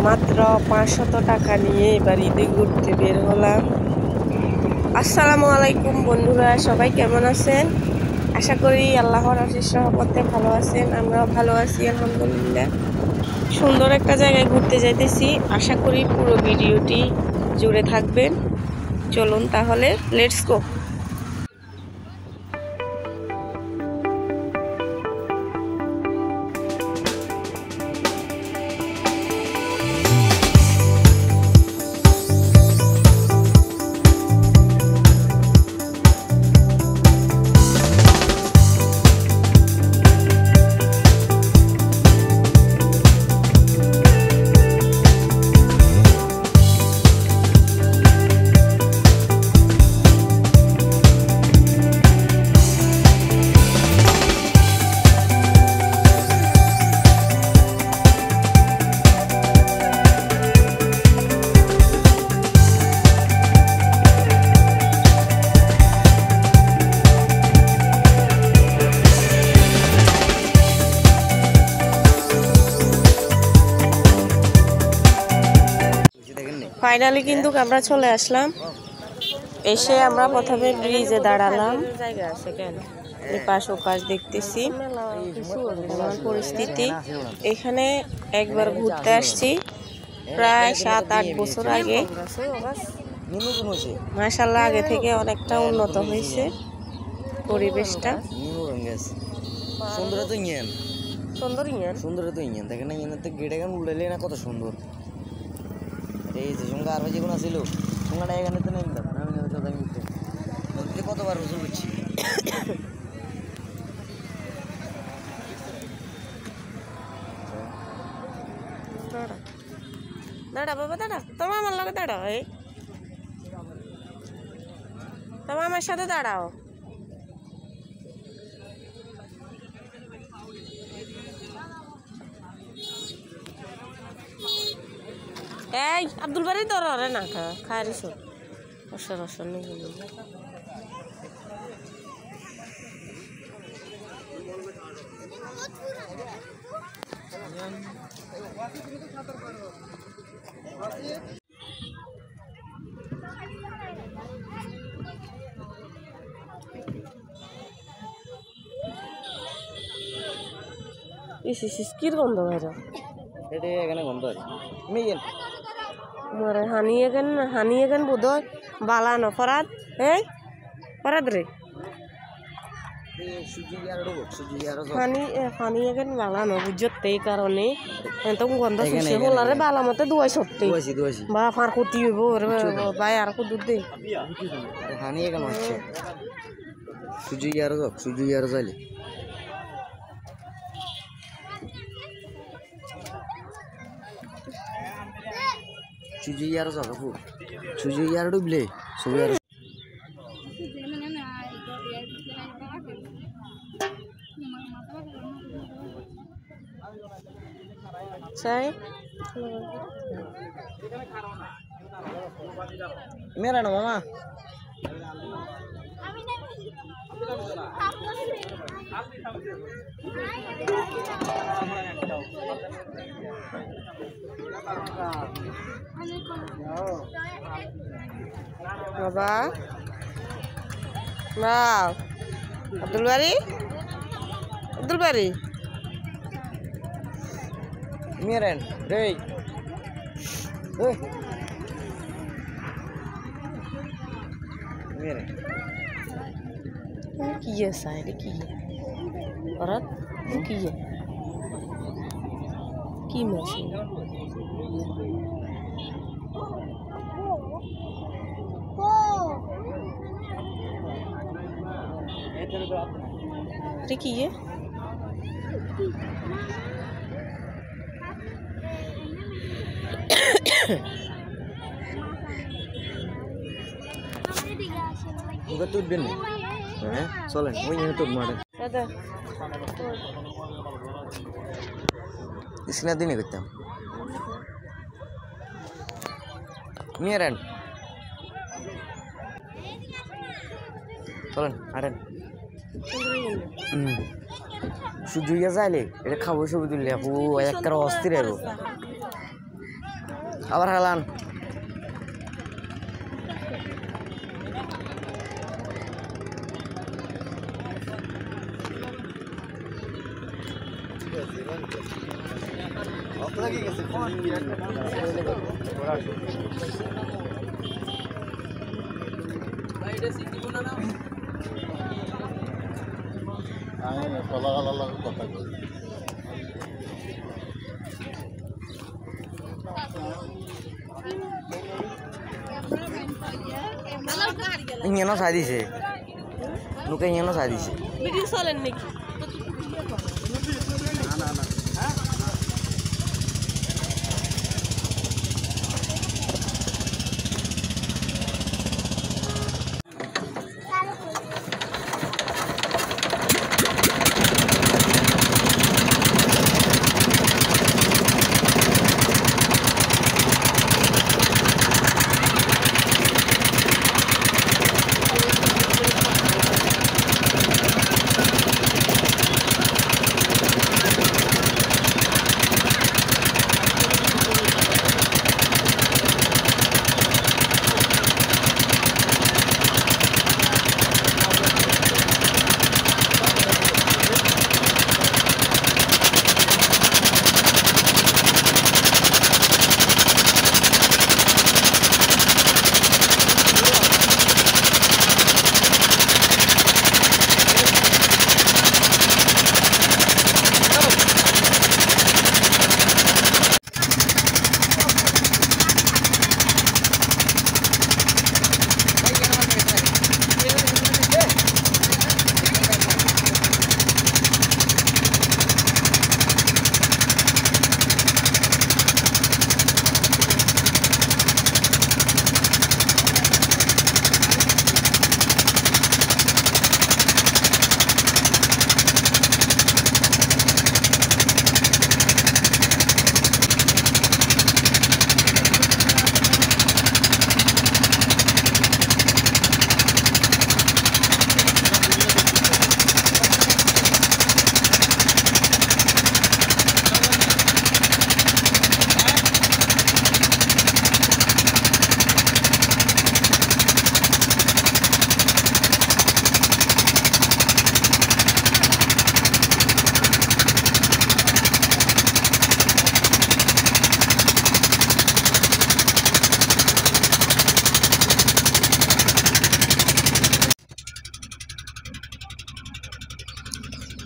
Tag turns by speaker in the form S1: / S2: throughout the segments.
S1: মাত্র 500 টাকা নিয়ে এবার ঈদে ঘুরতে বের হলাম। আসসালামু আলাইকুম বন্ধুরা, সবাই কেমন আছেন? আশা করি আল্লাহর আশিস রহমতে ভালো আছেন। আমরাও ভালো আছি আলহামদুলিল্লাহ। সুন্দর একটা জায়গায় ঘুরতে যাইতেছি, আশা করি পুরো ভিডিওটি জুড়ে থাকবেন। চলুন তাহলে, লেটস গো। ফাইনালি কিন্তু আমরা চলে আসলাম। এসে আমরা প্রথমে ব্রিজে দাঁড়ালাম। জায়গা আছে কেন, এপাশ ওপাশ দেখতেছি পরিস্থিতি। এখানে একবার ঘুরতে আসছি প্রায় 7-8 বছর আগে। মাশাআল্লাহ, আগে থেকে অনেকটা উন্নত হয়েছে পরিবেশটা।
S2: সুন্দর তো ইঞ্জিন দেখেন না, ইঞ্জিনের গেটে গান উল্টাইলে না কত সুন্দর। এই যে সঙ্গে আরো যেগুলো ছিল সঙ্গাটা এখানে তো নেই, আমি কতবার রসুল করছি।
S1: দাঁড়া বাবা, দাঁড়া, তোমার আমার লগে দাঁড়াও, এই তোমার আমার সাথে দাঁড়াও। এই আব্দুল বাড়ি দরে না খায় অসর অসর নেই। কির গন্ধ বাইরে,
S2: এটা এখানে গন্ধ আছে।
S1: মরে হানি এখান বোধ হয় বালানো ফরাদ। এই ফরাদ রে, পানি এখানে বালানো বুঝতে, এই কারণে তখন গন্ধ শুষে হলারে বালা মতে দুয়াই সত্যি বা ফার ক্ষতি হইব ভাই। আর দুধ দে
S2: হানি এখানে হচ্ছে সুজি আরো যাইলে সুজি আরো যাবে সুজি আর ডুবলে সুজি আর
S1: চাই
S2: মেরা না মামা।
S1: বাবা বাও, আব্দুল বাড়ি
S2: মেরেন রে মেরেন
S1: কি আছে কি ভরত, কি মাছি কি
S2: তুলবেন না? হ্যাঁ চলেন, ওই নিয়ে তো মারে স্ক্রিনার দিনে করতাম। মেরেন চলেন আরেন সুজুইয়া যাইলে এটা খাবো ছবি তুললে আপু একটা অস্থির আরো আবার হালান ইঞ্জানো চাই দিছে লোকে ইঞ্জানো চাই দিছে
S1: ভিডিও চলেন নাকি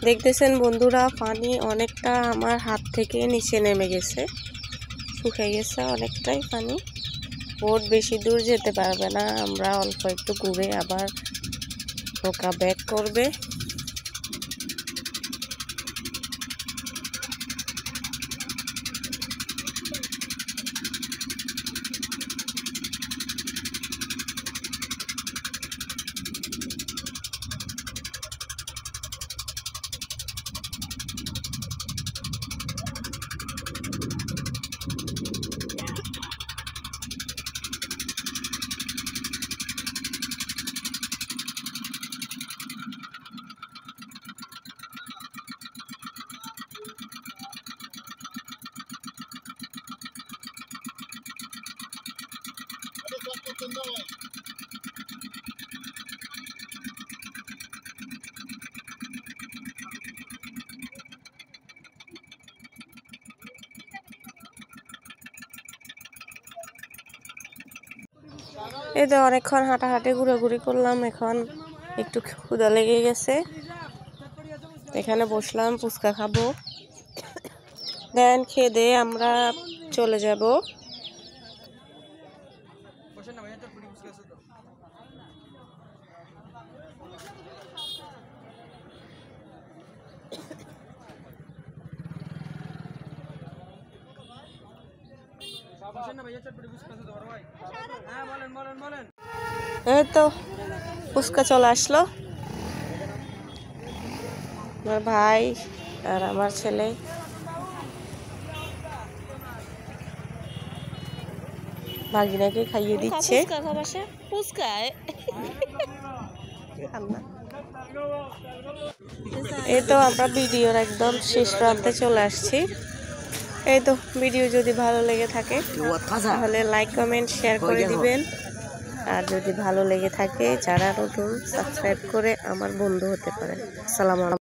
S1: দেখতেছেন বন্ধুরা পানি অনেকটা আমার হাত থেকে নিচে নেমে গেছে শুকিয়ে গেছে অনেকটাই পানি বোট বেশি দূর যেতে পারবে না আমরা অল্প একটু ঘুরে আবার নৌকা ব্যাক করবে এই তো অনেকক্ষণ হাঁটাহাঁটি ঘোরাঘুরি করলাম এখন একটু ক্ষুধা লেগে গেছে এখানে বসলাম ফুচকা খাবো দেন খেয়ে দিয়ে আমরা চলে যাব এই তো ফুচকা চলে আসলো আমার ভাই আর আমার ছেলে ভাগিনাকে খাইয়ে দিচ্ছে এই তো আমরা ভিডিওর একদম শেষ প্রান্তে চলে আসছি এই তো ভিডিও যদি ভালো লেগে থাকে তাহলে লাইক কমেন্ট শেয়ার করে দিবেন। আর যদি ভালো লেগে থাকে যারা নতুন সাবস্ক্রাইব করে আমার বন্ধু হতে পারেন। আসসালামু আলাইকুম।